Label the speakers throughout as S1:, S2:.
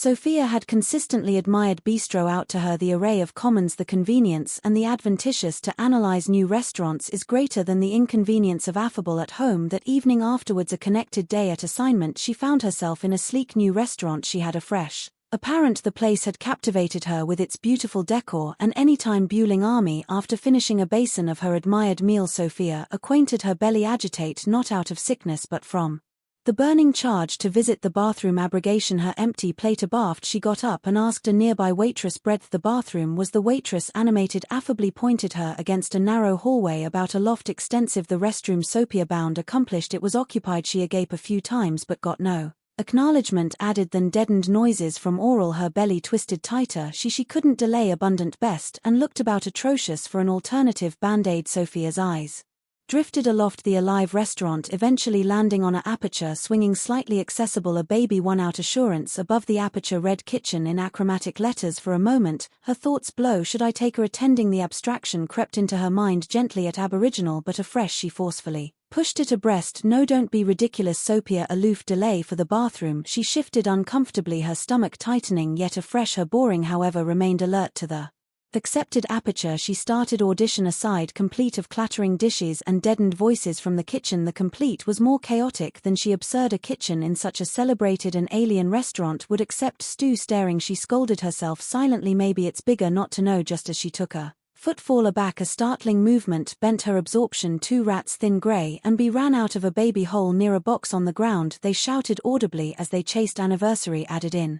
S1: Sophia had consistently admired bistro out to her the array of commons, the convenience and the adventitious to analyze new restaurants is greater than the inconvenience of affable at home. That evening afterwards, a connected day at assignment, she found herself in a sleek new restaurant she had afresh. Apparent the place had captivated her with its beautiful decor, and anytime Buelling Army after finishing a basin of her admired meal Sophia acquainted her belly agitate not out of sickness but from the burning charge to visit the bathroom abrogation her empty plate abaft she got up and asked a nearby waitress breadth the bathroom was the waitress animated affably pointed her against a narrow hallway about a loft extensive the restroom Sophia bound accomplished it was occupied she agape a few times but got no acknowledgement added than deadened noises from oral her belly twisted tighter she couldn't delay abundant best and looked about atrocious for an alternative band-aid Sophia's eyes drifted aloft the alive restaurant eventually landing on a aperture swinging slightly accessible a baby one out assurance above the aperture read kitchen in achromatic letters for a moment her thoughts blow should I take her attending the abstraction crept into her mind gently at aboriginal but afresh she forcefully pushed it abreast no don't be ridiculous Sophia aloof delay for the bathroom she shifted uncomfortably her stomach tightening yet afresh her boring however remained alert to the accepted aperture she started audition aside complete of clattering dishes and deadened voices from the kitchen the complete was more chaotic than she absurd a kitchen in such a celebrated and alien restaurant would accept stew staring she scolded herself silently maybe it's bigger not to know just as she took a footfall aback a startling movement bent her absorption 2 rats thin grey and be ran out of a baby hole near a box on the ground they shouted audibly as they chased anniversary added in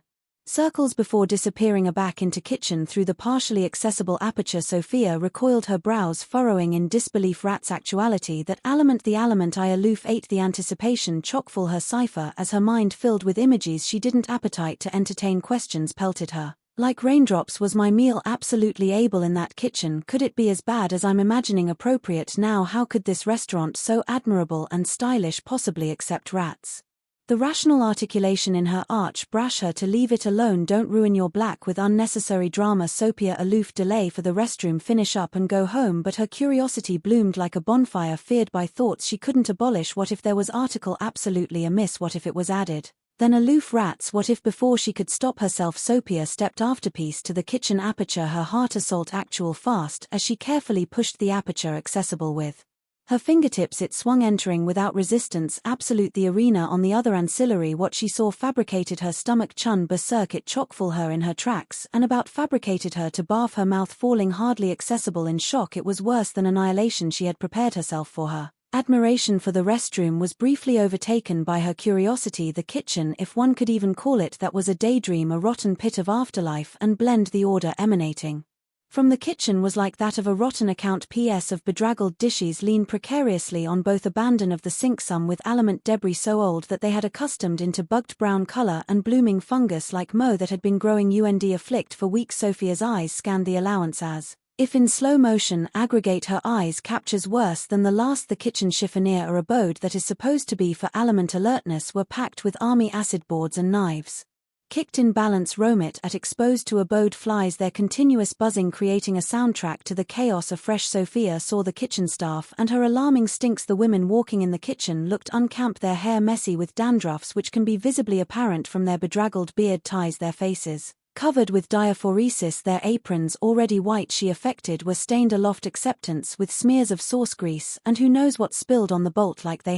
S1: circles before disappearing aback into kitchen through the partially accessible aperture Sophia recoiled her brows furrowing in disbelief rats actuality that aliment the aliment I aloof ate the anticipation chockfull her cipher as her mind filled with images she didn't appetite to entertain questions pelted her. Like raindrops was my meal absolutely able in that kitchen could it be as bad as I'm imagining appropriate now how could this restaurant so admirable and stylish possibly accept rats? The rational articulation in her arch brash her to leave it alone don't ruin your black with unnecessary drama Sophia aloof delay for the restroom finish up and go home but her curiosity bloomed like a bonfire feared by thoughts she couldn't abolish what if there was article absolutely amiss what if it was added then aloof rats what if before she could stop herself Sophia stepped afterpiece to the kitchen aperture her heart assault actual fast as she carefully pushed the aperture accessible with her fingertips it swung entering without resistance absolute the arena on the other ancillary what she saw fabricated her stomach chun berserk it chockfull her in her tracks and about fabricated her to barf her mouth falling hardly accessible in shock it was worse than annihilation she had prepared herself for her. Admiration for the restroom was briefly overtaken by her curiosity the kitchen if one could even call it that was a daydream a rotten pit of afterlife and blend the order emanating from the kitchen was like that of a rotten account PS of bedraggled dishes lean precariously on both abandon of the sink some with aliment debris so old that they had accustomed into bugged brown color and blooming fungus like mow that had been growing und afflict for weeks Sophia's eyes scanned the allowance as if in slow motion aggregate her eyes captures worse than the last the kitchen chiffonier or abode that is supposed to be for aliment alertness were packed with army acid boards and knives. Kicked in balance roam it at exposed to abode flies their continuous buzzing creating a soundtrack to the chaos afresh Sophia saw the kitchen staff and her alarming stinks the women walking in the kitchen looked unkempt their hair messy with dandruffs which can be visibly apparent from their bedraggled beard ties their faces covered with diaphoresis their aprons already white she affected were stained aloft acceptance with smears of sauce grease and who knows what spilled on the bolt like they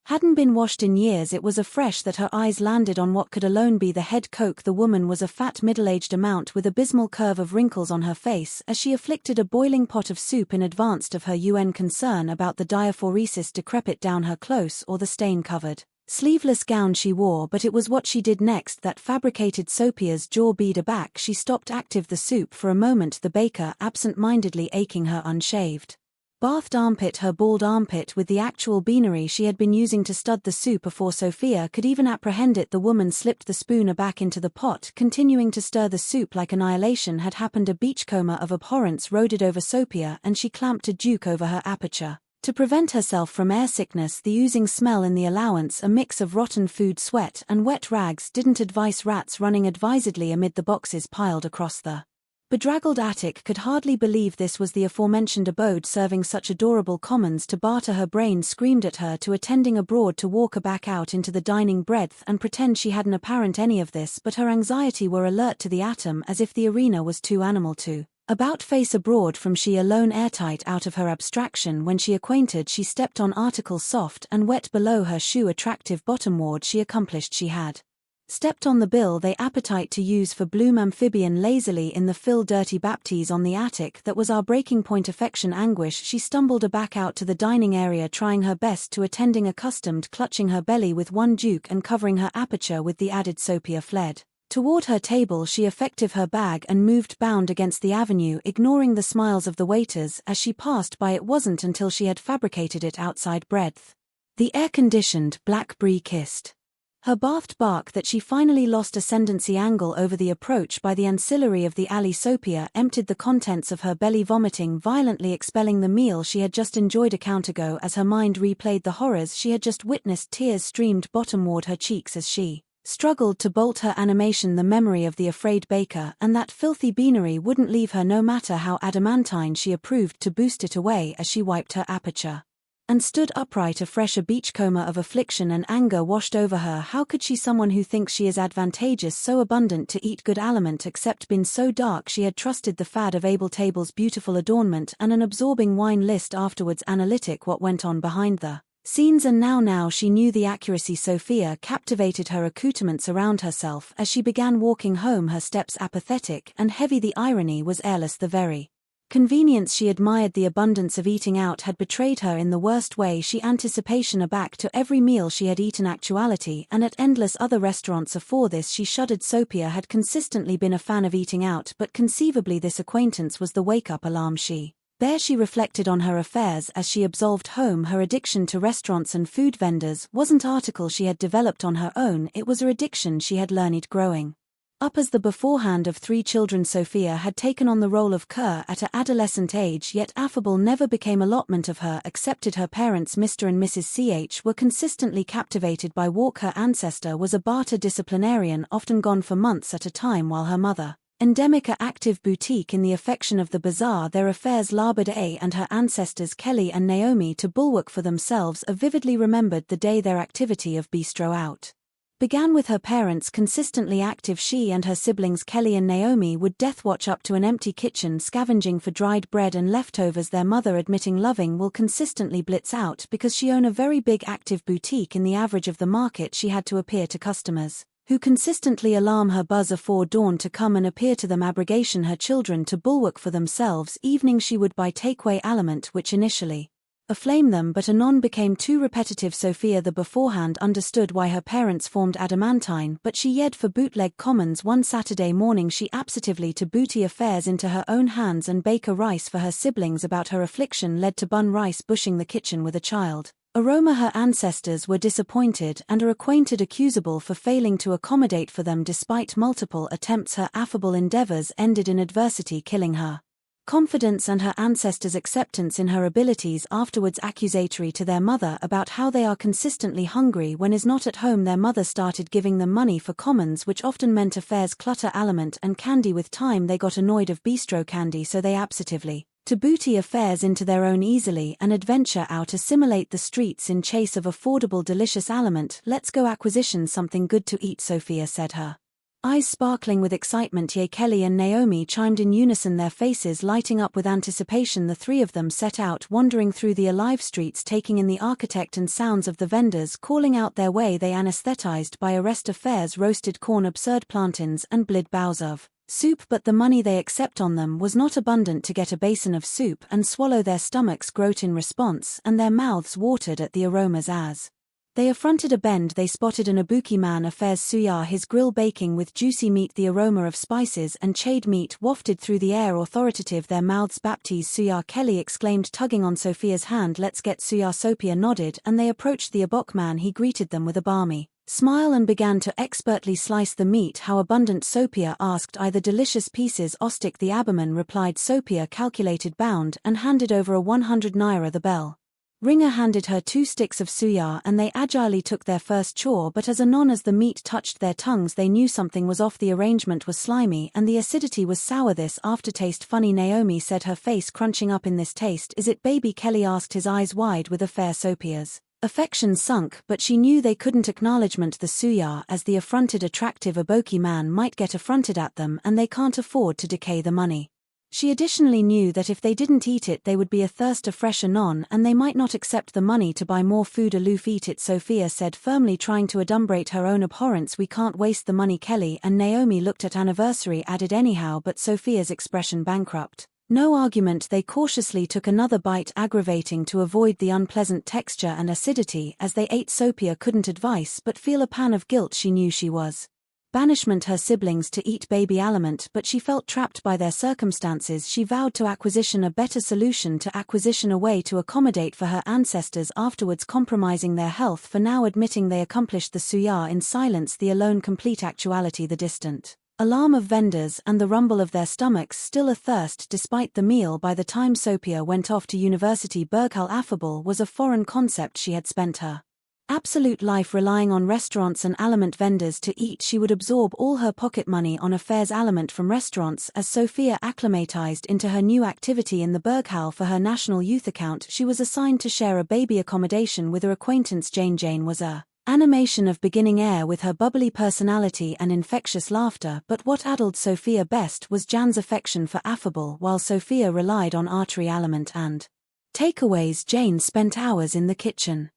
S1: hadn't been washed in years it was afresh that her eyes landed on what could alone be the head coke the woman was a fat middle-aged amount with abysmal curve of wrinkles on her face as she afflicted a boiling pot of soup in advance of her concern about the diaphoresis decrepit down her close or the stain-covered sleeveless gown she wore but it was what she did next that fabricated Sophia's jaw bead aback she stopped active the soup for a moment the baker absent-mindedly aching her unshaved bathed armpit her bald armpit with the actual beanery she had been using to stud the soup before Sophia could even apprehend it the woman slipped the spoon aback into the pot continuing to stir the soup like annihilation had happened a beachcomber of abhorrence roded over Sophia and she clamped a duke over her aperture. To prevent herself from air sickness the oozing smell in the allowance a mix of rotten food sweat and wet rags didn't advise rats running advisedly amid the boxes piled across the Bedraggled Attic could hardly believe this was the aforementioned abode serving such adorable commons to barter. Her brain screamed at her to attending abroad to walk her back out into the dining breadth and pretend she hadn't apparent any of this, but her anxiety were alert to the atom as if the arena was too animal to about face abroad from she alone airtight out of her abstraction. When she acquainted she stepped on articles soft and wet below her shoe attractive bottomward she accomplished she had stepped on the bill they appetite to use for bloom amphibian lazily in the fill dirty baptise on the attic that was our breaking point affection anguish she stumbled aback out to the dining area trying her best to attending accustomed clutching her belly with one juke and covering her aperture with the added Sophia fled toward her table she effective her bag and moved bound against the avenue ignoring the smiles of the waiters as she passed by. It wasn't until she had fabricated it outside breadth the air-conditioned black brie kissed her bathed bark that she finally lost ascendancy angle over the approach by the ancillary of the alley. Sophia emptied the contents of her belly vomiting violently expelling the meal she had just enjoyed a count ago as her mind replayed the horrors she had just witnessed. Tears streamed bottomward her cheeks as she struggled to bolt her animation. The memory of the afraid baker and that filthy beanery wouldn't leave her no matter how adamantine she approved to boost it away as she wiped her aperture and stood upright afresh. A beachcomber of affliction and anger washed over her. How could she, someone who thinks she is advantageous, so abundant to eat good aliment, accept been so dark? She had trusted the fad of able tables, beautiful adornment and an absorbing wine list, afterwards analytic what went on behind the scenes, and now she knew the accuracy. Sophia captivated her accoutrements around herself as she began walking home, her steps apathetic and heavy. The irony was airless. The very convenience she admired, the abundance of eating out, had betrayed her in the worst way. She anticipation aback to every meal she had eaten actuality, and at endless other restaurants afore this she shuddered. Sophia had consistently been a fan of eating out, but conceivably this acquaintance was the wake-up alarm she there. She reflected on her affairs as she absolved home. Her addiction to restaurants and food vendors wasn't article she had developed on her own, it was her addiction she had learned growing up as the beforehand of 3 children. Sophia had taken on the role of cur at her adolescent age, yet affable never became allotment of her. Accepted her parents Mr. and Mrs. Ch were consistently captivated by walk. Her ancestor was a barter disciplinarian, often gone for months at a time, while her mother endemic a active boutique in the affection of the bazaar. Their affairs labored and her ancestors Kelly and Naomi to bulwark for themselves. A vividly remembered the day their activity of bistro out began with her parents consistently active. She and her siblings Kelly and Naomi would death watch up to an empty kitchen scavenging for dried bread and leftovers. Their mother, admitting loving, will consistently blitz out because she owned a very big active boutique in the average of the market. She had to appear to customers who consistently alarm her buzz afore dawn to come and appear to them. Abrogation her children to bulwark for themselves. Evening she would buy takeaway aliment which initially aflame them but anon became too repetitive. Sophia the beforehand understood why her parents formed adamantine, but she yed for bootleg commons. One Saturday morning she absently to booty affairs into her own hands and bake a rice for her siblings. About her affliction led to bun rice bushing the kitchen with a child aroma. Her ancestors were disappointed and are acquainted accusable for failing to accommodate for them despite multiple attempts. Her affable endeavors ended in adversity killing her confidence and her ancestors' acceptance in her abilities. Afterwards accusatory to their mother about how they are consistently hungry when is not at home. Their mother started giving them money for commons, which often meant affairs, clutter, aliment and candy. With time they got annoyed of bistro candy, so they absently to booty affairs into their own easily and adventure out assimilate the streets in chase of affordable delicious aliment. Let's go acquisition something good to eat, Sophia said, her eyes sparkling with excitement. Yea, Kelly and Naomi chimed in unison, their faces lighting up with anticipation. The 3 of them set out, wandering through the alive streets, taking in the architect and sounds of the vendors calling out their way. They anesthetized by arrest affairs, roasted corn, absurd plantains and blid bowls of soup, but the money they accept on them was not abundant to get a basin of soup and swallow. Their stomachs groaned in response and their mouths watered at the aromas as they affronted a bend. They spotted an Ibuki man affairs suya, his grill baking with juicy meat. The aroma of spices and chade meat wafted through the air, authoritative, their mouths baptized. Suya, Kelly exclaimed, tugging on Sophia's hand. Let's get suya. Sophia nodded and they approached the Ibok man. He greeted them with a balmy smile and began to expertly slice the meat. How abundant? Sophia asked. Either delicious pieces. Ostic the Aberman replied. Sophia calculated bound and handed over a 100 naira the bell Ringer handed her 2 sticks of suya and they agilely took their first chore, but as anon as the meat touched their tongues they knew something was off. The arrangement was slimy and the acidity was sour. This aftertaste funny, Naomi said, her face crunching up. In this taste, is it baby? Kelly asked, his eyes wide with a fair. Sophia's affections sunk, but she knew they couldn't acknowledgement the suya as the affronted attractive Aboki man might get affronted at them and they can't afford to decay the money. She additionally knew that if they didn't eat it they would be athirst afresh anon and they might not accept the money to buy more food. Aloof, eat it, Sophia said firmly, trying to adumbrate her own abhorrence. We can't waste the money. Kelly and Naomi looked at. Anniversary added anyhow, but Sophia's expression bankrupt. No argument. They cautiously took another bite, aggravating to avoid the unpleasant texture and acidity as they ate. Sophia couldn't advise but feel a pan of guilt. She knew she was banishment her siblings to eat baby aliment, but she felt trapped by their circumstances. She vowed to acquisition a better solution, to acquisition a way to accommodate for her ancestors, afterwards compromising their health. For now, admitting they accomplished the suya in silence, the alone complete actuality, the distant alarm of vendors and the rumble of their stomachs still athirst despite the meal. By the time Sophia went off to university, Berghal affable was a foreign concept. She had spent her absolute life relying on restaurants and aliment vendors to eat. She would absorb all her pocket money on affairs aliment from restaurants. As Sophia acclimatized into her new activity in the Berghal for her national youth account, she was assigned to share a baby accommodation with her acquaintance Jane. Jane was a animation of beginning air with her bubbly personality and infectious laughter, but what addled Sophia best was Jan's affection for affable. While Sophia relied on artery aliment and takeaways, Jane spent hours in the kitchen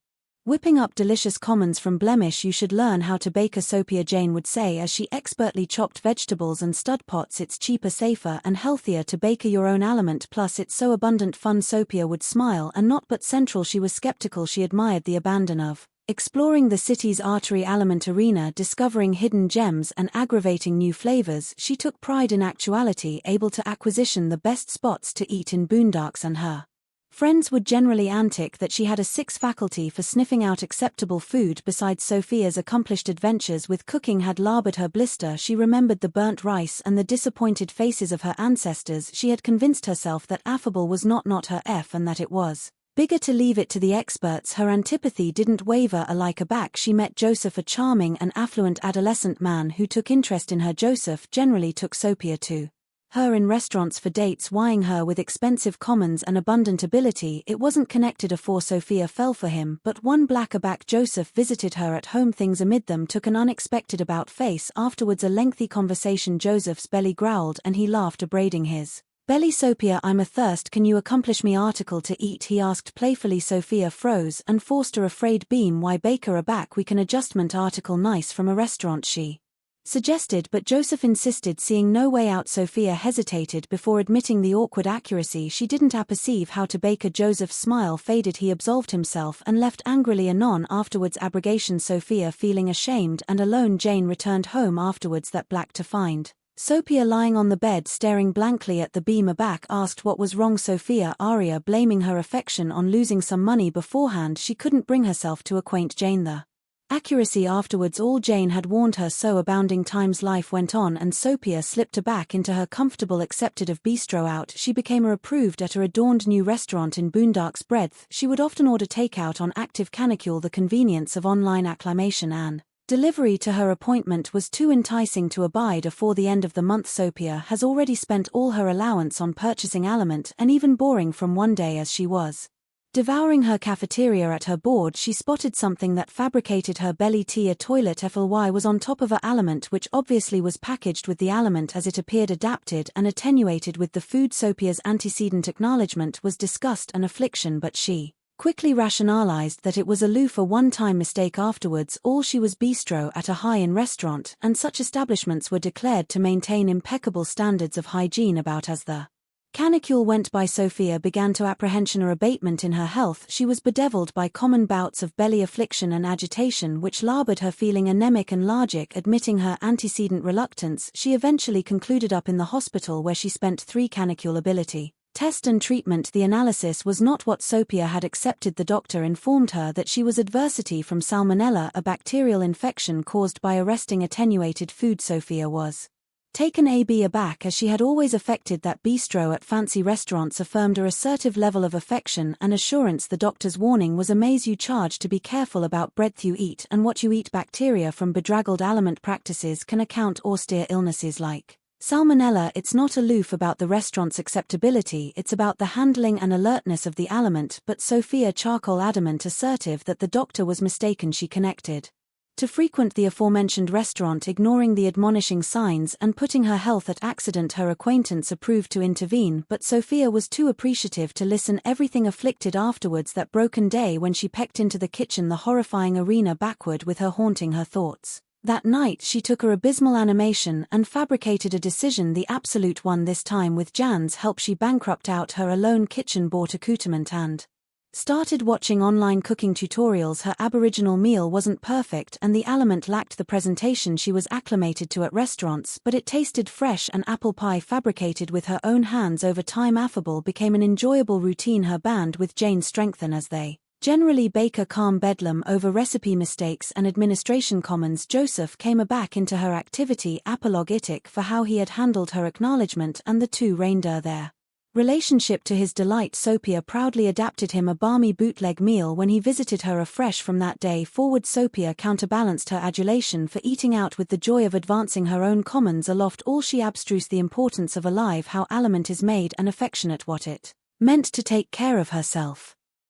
S1: whipping up delicious commons from blemish. You should learn how to bake a Sophia, Jane would say as she expertly chopped vegetables and stud pots. It's cheaper, safer and healthier to bake your own aliment, plus it's so abundant fun. Sophia would smile and nod, but central she was skeptical. She admired the abandon of exploring the city's artery aliment arena, discovering hidden gems and aggravating new flavors. She took pride in actuality, able to acquisition the best spots to eat in boondocks, and her friends would generally antic that she had a sixth faculty for sniffing out acceptable food. Besides, Sophia's accomplished adventures with cooking had labored her blister. She remembered the burnt rice and the disappointed faces of her ancestors. She had convinced herself that affable was not her F and that it was bigger to leave it to the experts. Her antipathy didn't waver. Alike aback, she met Joseph, a charming and affluent adolescent man who took interest in her. Joseph generally took Sophia to her in restaurants for dates, whying her with expensive commons and abundant ability. It wasn't connected afore Sophia fell for him, but one black aback Joseph visited her at home. Things amid them took an unexpected about face. Afterwards a lengthy conversation. Joseph's belly growled and he laughed, abrading his belly. Sophia, I'm athirst, can you accomplish me article to eat? He asked playfully. Sophia froze and forced a afraid beam. Why, baker aback, we can adjustment article nice from a restaurant, she suggested, but Joseph insisted, seeing no way out. Sophia hesitated before admitting the awkward accuracy. She didn't apperceive how to bake. Joseph's smile faded. He absolved himself and left angrily. Anon afterwards abrogation. Sophia feeling ashamed and alone, Jane returned home afterwards that black to find Sophia lying on the bed staring blankly at the beam. Aback asked what was wrong. Sophia Aria blaming her affection on losing some money beforehand. She couldn't bring herself to acquaint Jane the accuracy. Afterwards all Jane had warned her so abounding. Times life went on and Sophia slipped back into her comfortable accepted of bistro out. She became a approved at her adorned new restaurant in Boondock's breadth. She would often order takeout on active canicule. The convenience of online acclimation and delivery to her appointment was too enticing to abide. Afore the end of the month Sophia has already spent all her allowance on purchasing aliment, and even boring from one day as she was devouring her cafeteria at her board, she spotted something that fabricated her belly. A toilet fly was on top of her aliment, which obviously was packaged with the aliment as it appeared, adapted and attenuated with the food. Sophia's antecedent acknowledgement was disgust and affliction, but she quickly rationalized that it was a one-time mistake. Afterwards all she was bistro at a high-end restaurant, and such establishments were declared to maintain impeccable standards of hygiene. About as the canicule went by, Sophia began to apprehension or abatement in her health. She was bedeviled by common bouts of belly affliction and agitation which labored her, feeling anemic and lethargic. Admitting her antecedent reluctance, she eventually concluded up in the hospital, where she spent 3 canicule ability test and treatment. The analysis was not what Sophia had accepted. The doctor informed her that she was adversity from salmonella, a bacterial infection caused by arresting attenuated food. Sophia was Taken aback as she had always affected that bistro at fancy restaurants affirmed a assertive level of affection and assurance. The doctor's warning was amaze you charged to be careful about breadth you eat and what you eat. Bacteria from bedraggled aliment practices can account austere illnesses like salmonella. It's not aloof about the restaurant's acceptability, it's about the handling and alertness of the aliment. But Sophia charcoal adamant assertive that the doctor was mistaken. She connected to frequent the aforementioned restaurant, ignoring the admonishing signs and putting her health at accident. Her acquaintance approved to intervene, but Sophia was too appreciative to listen. Everything afflicted afterwards that broken day when she pecked into the kitchen, the horrifying arena backward with her haunting her thoughts. That night she took her abysmal animation and fabricated a decision, the absolute one this time. With Jan's help she bankrupt out her alone kitchen, bought accoutrement and started watching online cooking tutorials. Her aboriginal meal wasn't perfect and the aliment lacked the presentation she was acclimated to at restaurants, but it tasted fresh. An apple pie fabricated with her own hands. Over time affable became an enjoyable routine. Her band with Jane strengthened as they generally bake a calm bedlam over recipe mistakes and administration commons. Joseph came aback into her activity, apologetic for how he had handled her acknowledgement, and the two reigned their relationship to his delight. Sophia proudly adapted him a balmy bootleg meal when he visited her afresh. From that day forward Sophia counterbalanced her adulation for eating out with the joy of advancing her own commons aloft. All she abstruse the importance of alive, how aliment is made, and affectionate what it meant to take care of herself.